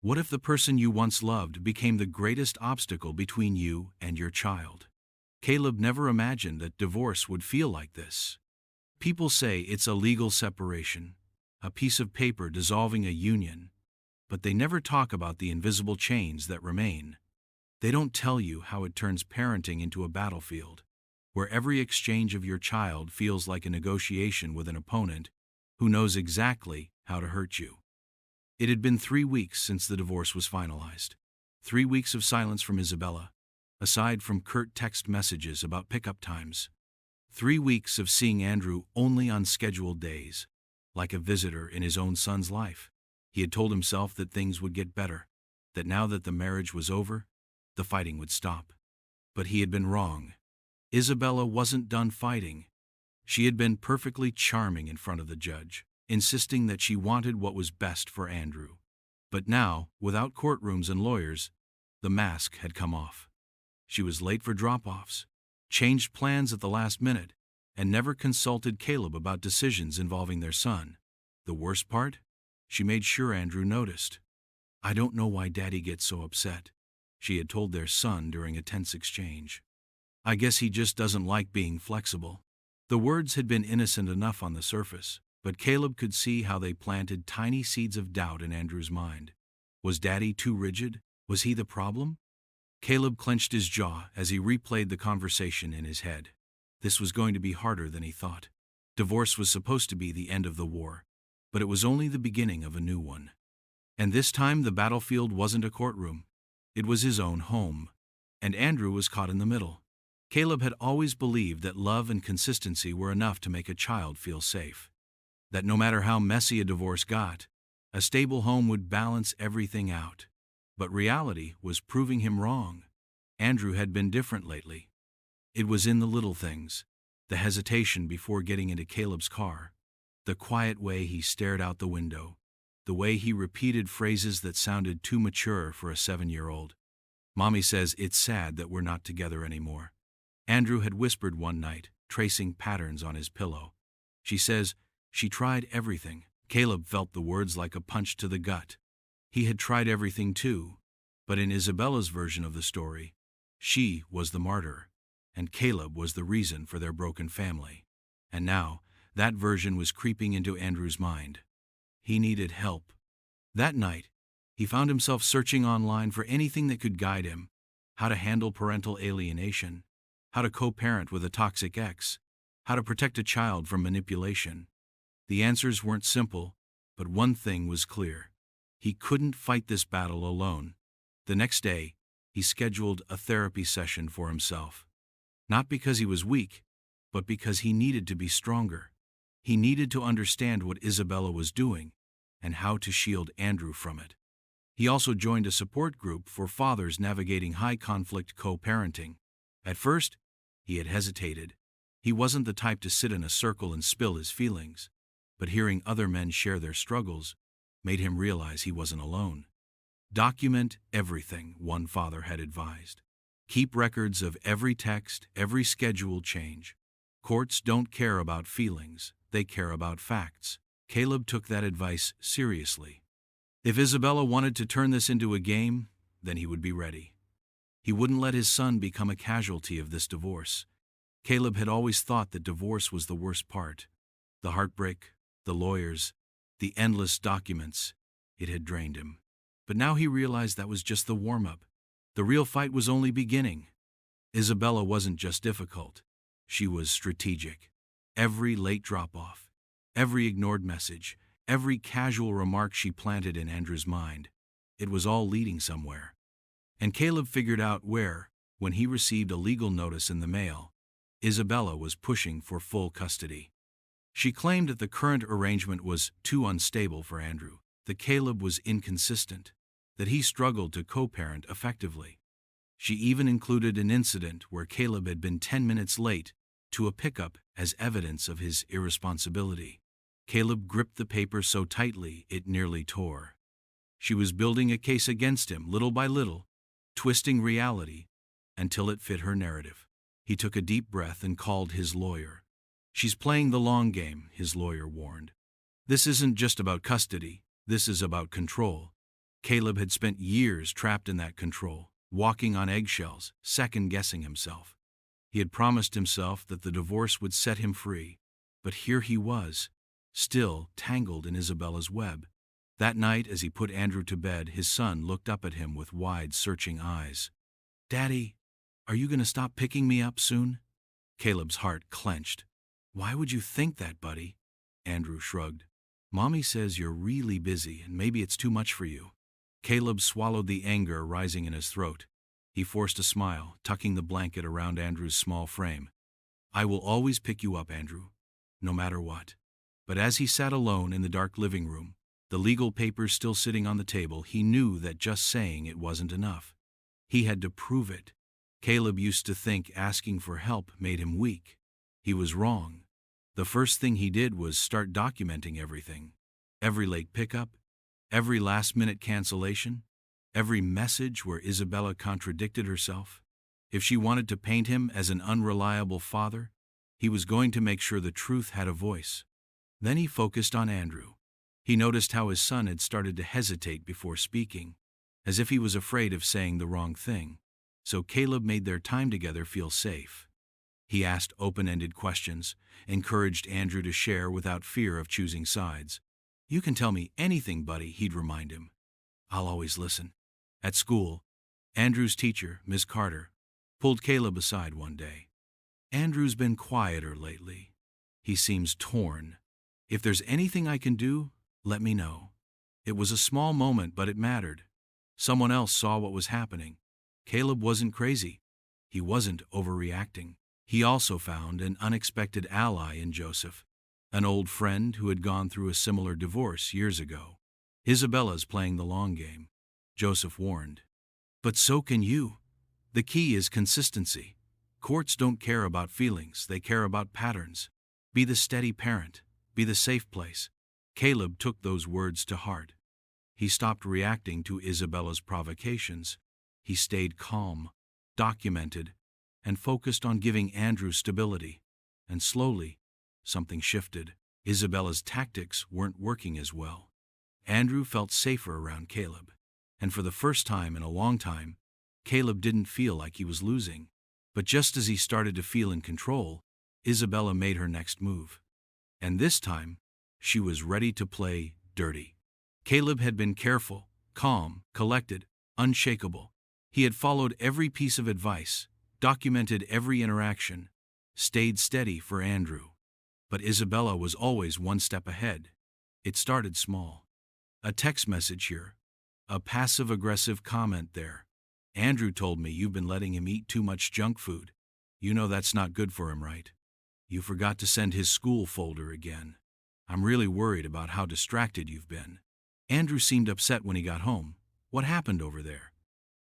What if the person you once loved became the greatest obstacle between you and your child? Caleb never imagined that divorce would feel like this. People say it's a legal separation, a piece of paper dissolving a union, but they never talk about the invisible chains that remain. They don't tell you how it turns parenting into a battlefield, where every exchange of your child feels like a negotiation with an opponent who knows exactly how to hurt you. It had been 3 weeks since the divorce was finalized. 3 weeks of silence from Isabella, aside from curt text messages about pickup times. 3 weeks of seeing Andrew only on scheduled days, like a visitor in his own son's life. He had told himself that things would get better, that now that the marriage was over, the fighting would stop. But he had been wrong. Isabella wasn't done fighting. She had been perfectly charming in front of the judge, insisting that she wanted what was best for Andrew. But now, without courtrooms and lawyers, the mask had come off. She was late for drop-offs, changed plans at the last minute, and never consulted Caleb about decisions involving their son. The worst part? She made sure Andrew noticed. "I don't know why Daddy gets so upset," she had told their son during a tense exchange. "I guess he just doesn't like being flexible." The words had been innocent enough on the surface, but Caleb could see how they planted tiny seeds of doubt in Andrew's mind. Was Daddy too rigid? Was he the problem? Caleb clenched his jaw as he replayed the conversation in his head. This was going to be harder than he thought. Divorce was supposed to be the end of the war, but it was only the beginning of a new one. And this time the battlefield wasn't a courtroom. It was his own home. And Andrew was caught in the middle. Caleb had always believed that love and consistency were enough to make a child feel safe. That no matter how messy a divorce got, a stable home would balance everything out. But reality was proving him wrong. Andrew had been different lately. It was in the little things, the hesitation before getting into Caleb's car, the quiet way he stared out the window, the way he repeated phrases that sounded too mature for a 7-year-old. "Mommy says it's sad that we're not together anymore," Andrew had whispered one night, tracing patterns on his pillow. "She says she tried everything." Caleb felt the words like a punch to the gut. He had tried everything too, but in Isabella's version of the story, she was the martyr, and Caleb was the reason for their broken family. And now, that version was creeping into Andrew's mind. He needed help. That night, he found himself searching online for anything that could guide him: how to handle parental alienation, how to co-parent with a toxic ex, how to protect a child from manipulation. The answers weren't simple, but one thing was clear. He couldn't fight this battle alone. The next day, he scheduled a therapy session for himself. Not because he was weak, but because he needed to be stronger. He needed to understand what Isabella was doing and how to shield Andrew from it. He also joined a support group for fathers navigating high-conflict co-parenting. At first, he had hesitated. He wasn't the type to sit in a circle and spill his feelings, but hearing other men share their struggles made him realize he wasn't alone. "Document everything," one father had advised. "Keep records of every text, every schedule change. Courts don't care about feelings, they care about facts." Caleb took that advice seriously. If Isabella wanted to turn this into a game, then he would be ready. He wouldn't let his son become a casualty of this divorce. Caleb had always thought that divorce was the worst part. The heartbreak, the lawyers, the endless documents. It had drained him. But now he realized that was just the warm-up. The real fight was only beginning. Isabella wasn't just difficult. She was strategic. Every late drop-off, every ignored message, every casual remark she planted in Andrew's mind, it was all leading somewhere. And Caleb figured out where, when he received a legal notice in the mail. Isabella was pushing for full custody. She claimed that the current arrangement was too unstable for Andrew, that Caleb was inconsistent, that he struggled to co-parent effectively. She even included an incident where Caleb had been 10 minutes late to a pickup as evidence of his irresponsibility. Caleb gripped the paper so tightly it nearly tore. She was building a case against him little by little, twisting reality until it fit her narrative. He took a deep breath and called his lawyer. "She's playing the long game," his lawyer warned. "This isn't just about custody, this is about control." Caleb had spent years trapped in that control, walking on eggshells, second-guessing himself. He had promised himself that the divorce would set him free, but here he was, still tangled in Isabella's web. That night, as he put Andrew to bed, his son looked up at him with wide, searching eyes. "Daddy, are you going to stop picking me up soon?" Caleb's heart clenched. "Why would you think that, buddy?" Andrew shrugged. "Mommy says you're really busy and maybe it's too much for you." Caleb swallowed the anger rising in his throat. He forced a smile, tucking the blanket around Andrew's small frame. "I will always pick you up, Andrew, no matter what." But as he sat alone in the dark living room, the legal papers still sitting on the table, he knew that just saying it wasn't enough. He had to prove it. Caleb used to think asking for help made him weak. He was wrong. The first thing he did was start documenting everything. Every late pickup, every last-minute cancellation, every message where Isabella contradicted herself. If she wanted to paint him as an unreliable father, he was going to make sure the truth had a voice. Then he focused on Andrew. He noticed how his son had started to hesitate before speaking, as if he was afraid of saying the wrong thing. So Caleb made their time together feel safe. He asked open-ended questions, encouraged Andrew to share without fear of choosing sides. "You can tell me anything, buddy," he'd remind him. "I'll always listen." At school, Andrew's teacher, Miss Carter, pulled Caleb aside one day. "Andrew's been quieter lately. He seems torn. If there's anything I can do, let me know." It was a small moment, but it mattered. Someone else saw what was happening. Caleb wasn't crazy. He wasn't overreacting. He also found an unexpected ally in Joseph, an old friend who had gone through a similar divorce years ago. "Isabella's playing the long game," Joseph warned. "But so can you. The key is consistency. Courts don't care about feelings, they care about patterns. Be the steady parent, be the safe place." Caleb took those words to heart. He stopped reacting to Isabella's provocations. He stayed calm, documented, and focused on giving Andrew stability. And slowly, something shifted. Isabella's tactics weren't working as well. Andrew felt safer around Caleb. And for the first time in a long time, Caleb didn't feel like he was losing. But just as he started to feel in control, Isabella made her next move. And this time, she was ready to play dirty. Caleb had been careful, calm, collected, unshakable. He had followed every piece of advice, documented every interaction, stayed steady for Andrew. But Isabella was always one step ahead. It started small. A text message here, a passive-aggressive comment there. "Andrew told me you've been letting him eat too much junk food. You know that's not good for him, right? You forgot to send his school folder again. I'm really worried about how distracted you've been. Andrew seemed upset when he got home. What happened over there?"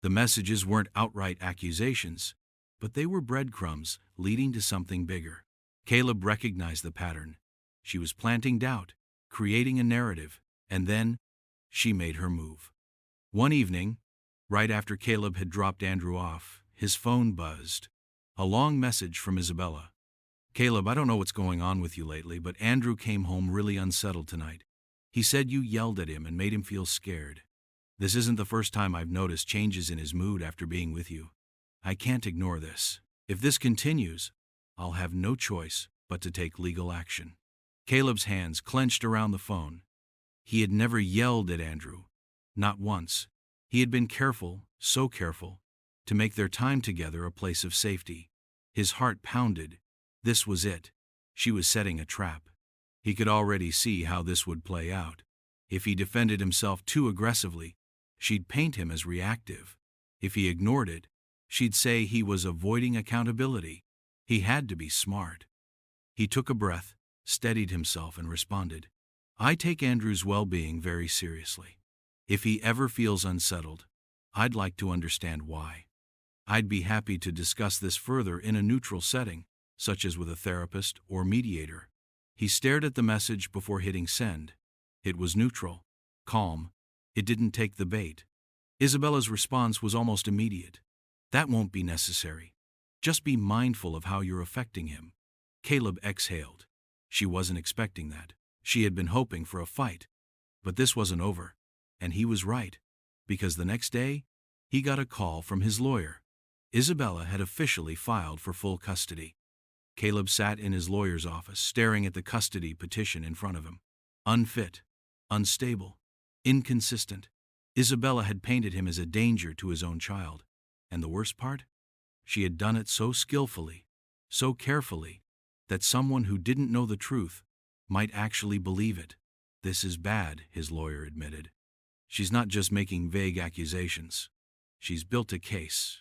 The messages weren't outright accusations, but they were breadcrumbs leading to something bigger. Caleb recognized the pattern. She was planting doubt, creating a narrative, and then she made her move. One evening, right after Caleb had dropped Andrew off, his phone buzzed. A long message from Isabella. "Caleb, I don't know what's going on with you lately, but Andrew came home really unsettled tonight. He said you yelled at him and made him feel scared. This isn't the first time I've noticed changes in his mood after being with you. I can't ignore this. If this continues, I'll have no choice but to take legal action." Caleb's hands clenched around the phone. He had never yelled at Andrew. Not once. He had been careful, so careful, to make their time together a place of safety. His heart pounded. This was it. She was setting a trap. He could already see how this would play out. If he defended himself too aggressively, she'd paint him as reactive. If he ignored it, she'd say he was avoiding accountability. He had to be smart. He took a breath, steadied himself, and responded, "I take Andrew's well-being very seriously. If he ever feels unsettled, I'd like to understand why. I'd be happy to discuss this further in a neutral setting, such as with a therapist or mediator." He stared at the message before hitting send. It was neutral, calm. It didn't take the bait. Isabella's response was almost immediate. "That won't be necessary. Just be mindful of how you're affecting him." Caleb exhaled. She wasn't expecting that. She had been hoping for a fight. But this wasn't over. And he was right. because the next day, he got a call from his lawyer. Isabella had officially filed for full custody. Caleb sat in his lawyer's office, staring at the custody petition in front of him. Unfit, unstable, inconsistent. Isabella had painted him as a danger to his own child. And the worst part? She had done it so skillfully, so carefully, that someone who didn't know the truth might actually believe it. This is bad, his lawyer admitted. She's not just making vague accusations. She's built a case.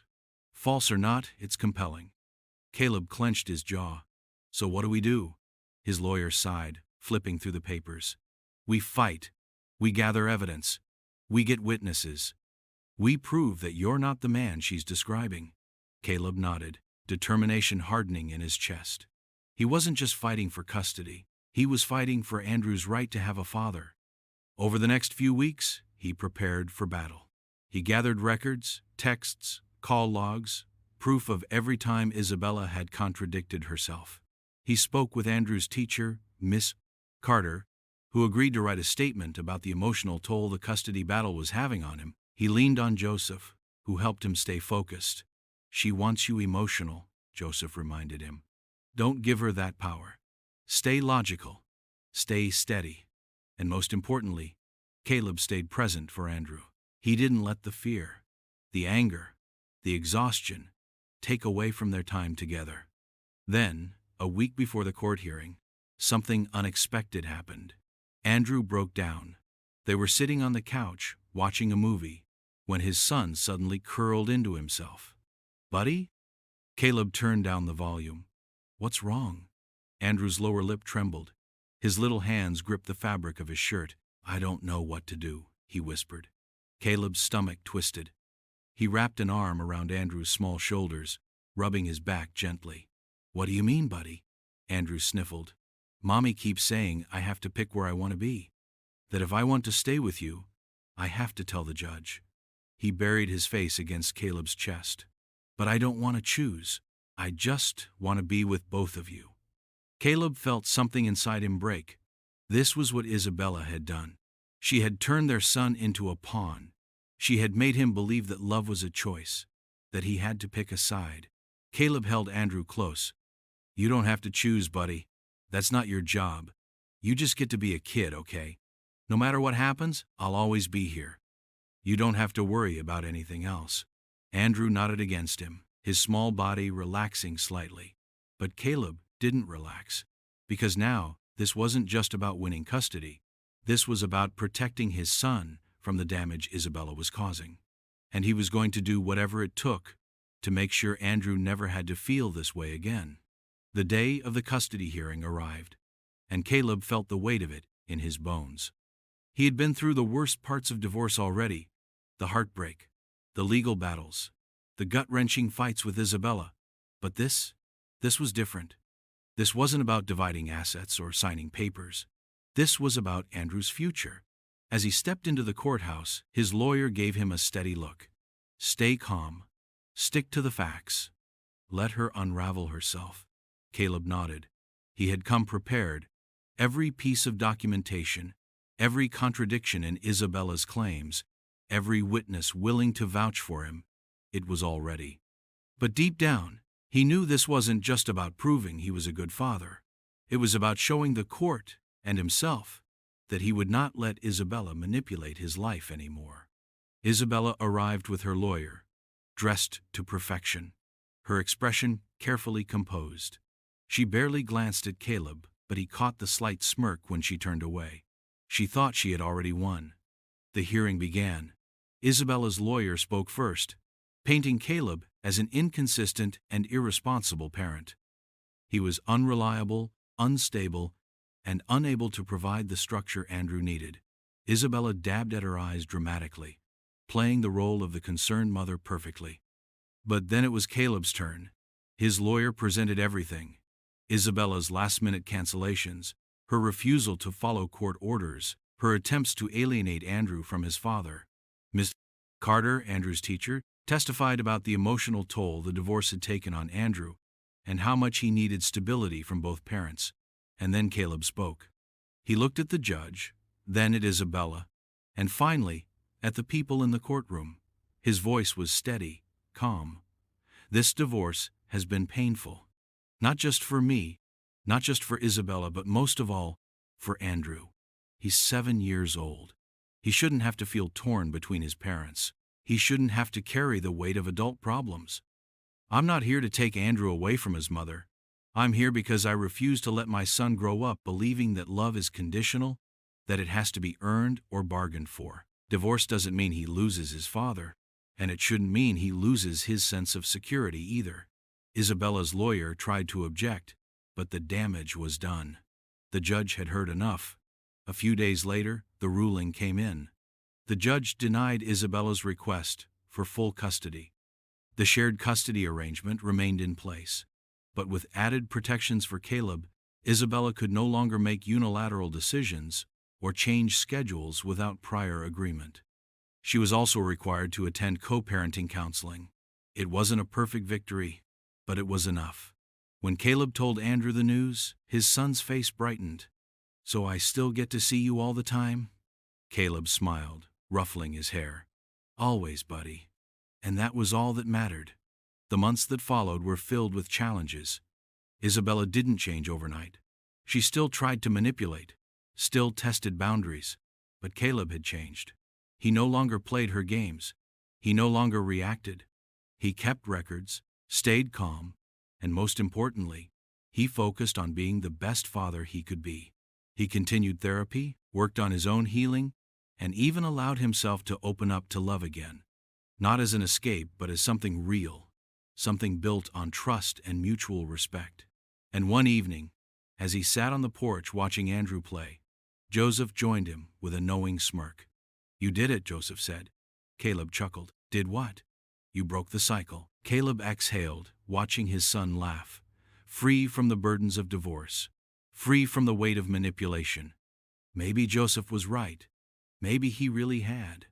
False or not, it's compelling. Caleb clenched his jaw. So what do? His lawyer sighed, flipping through the papers. We fight. We gather evidence. We get witnesses. We prove that you're not the man she's describing. Caleb nodded, determination hardening in his chest. He wasn't just fighting for custody. He was fighting for Andrew's right to have a father. Over the next few weeks, he prepared for battle. He gathered records, texts, call logs, proof of every time Isabella had contradicted herself. He spoke with Andrew's teacher, Miss Carter, who agreed to write a statement about the emotional toll the custody battle was having on him. He leaned on Joseph, who helped him stay focused. She wants you emotional, Joseph reminded him. Don't give her that power. Stay logical. Stay steady. And most importantly, Caleb stayed present for Andrew. He didn't let the fear, the anger, the exhaustion take away from their time together. Then, a week before the court hearing, something unexpected happened. Andrew broke down. They were sitting on the couch, watching a movie, when his son suddenly curled into himself. Buddy? Caleb turned down the volume. What's wrong? Andrew's lower lip trembled. His little hands gripped the fabric of his shirt. I don't know what to do, he whispered. Caleb's stomach twisted. He wrapped an arm around Andrew's small shoulders, rubbing his back gently. What do you mean, buddy? Andrew sniffled. Mommy keeps saying I have to pick where I want to be. That if I want to stay with you, I have to tell the judge. He buried his face against Caleb's chest. But I don't want to choose. I just want to be with both of you. Caleb felt something inside him break. This was what Isabella had done. She had turned their son into a pawn. She had made him believe that love was a choice, that he had to pick a side. Caleb held Andrew close. You don't have to choose, buddy. That's not your job. You just get to be a kid, okay? No matter what happens, I'll always be here. You don't have to worry about anything else. Andrew nodded against him, his small body relaxing slightly. But Caleb didn't relax, because now this wasn't just about winning custody. This was about protecting his son from the damage Isabella was causing. And he was going to do whatever it took to make sure Andrew never had to feel this way again. The day of the custody hearing arrived, and Caleb felt the weight of it in his bones. He had been through the worst parts of divorce already, the heartbreak, the legal battles, the gut-wrenching fights with Isabella. But this was different. This wasn't about dividing assets or signing papers. This was about Andrew's future. As he stepped into the courthouse, his lawyer gave him a steady look. Stay calm. Stick to the facts. Let her unravel herself. Caleb nodded. He had come prepared. Every piece of documentation, every contradiction in Isabella's claims, every witness willing to vouch for him, it was all ready. But deep down, he knew this wasn't just about proving he was a good father. It was about showing the court and himself that he would not let Isabella manipulate his life anymore. Isabella arrived with her lawyer, dressed to perfection, her expression carefully composed. She barely glanced at Caleb, but he caught the slight smirk when she turned away. She thought she had already won. The hearing began. Isabella's lawyer spoke first, painting Caleb as an inconsistent and irresponsible parent. He was unreliable, unstable, and unable to provide the structure Andrew needed. Isabella dabbed at her eyes dramatically, playing the role of the concerned mother perfectly. But then it was Caleb's turn. His lawyer presented everything. Isabella's last-minute cancellations, her refusal to follow court orders, her attempts to alienate Andrew from his father. Miss Carter, Andrew's teacher, testified about the emotional toll the divorce had taken on Andrew and how much he needed stability from both parents. And then Caleb spoke. He looked at the judge, then at Isabella, and finally at the people in the courtroom. His voice was steady, calm. This divorce has been painful. Not just for me, not just for Isabella, but most of all, for Andrew. He's 7 years old. He shouldn't have to feel torn between his parents. He shouldn't have to carry the weight of adult problems. I'm not here to take Andrew away from his mother. I'm here because I refuse to let my son grow up believing that love is conditional, that it has to be earned or bargained for. Divorce doesn't mean he loses his father, and it shouldn't mean he loses his sense of security either. Isabella's lawyer tried to object, but the damage was done. The judge had heard enough. A few days later, the ruling came in. The judge denied Isabella's request for full custody. The shared custody arrangement remained in place, but with added protections for Caleb, Isabella could no longer make unilateral decisions or change schedules without prior agreement. She was also required to attend co-parenting counseling. It wasn't a perfect victory, but it was enough. When Caleb told Andrew the news, his son's face brightened. "So I still get to see you all the time?" Caleb smiled, ruffling his hair. "Always, buddy." And that was all that mattered. The months that followed were filled with challenges. Isabella didn't change overnight. She still tried to manipulate, still tested boundaries, but Caleb had changed. He no longer played her games. He no longer reacted. He kept records, stayed calm, and most importantly, he focused on being the best father he could be. He continued therapy, worked on his own healing, and even allowed himself to open up to love again. Not as an escape, but as something real, something built on trust and mutual respect. And one evening, as he sat on the porch watching Andrew play, Joseph joined him with a knowing smirk. "You did it," Joseph said. Caleb chuckled. "Did what?" "You broke the cycle." Caleb exhaled, watching his son laugh, free from the burdens of divorce, free from the weight of manipulation. Maybe Joseph was right. Maybe he really had.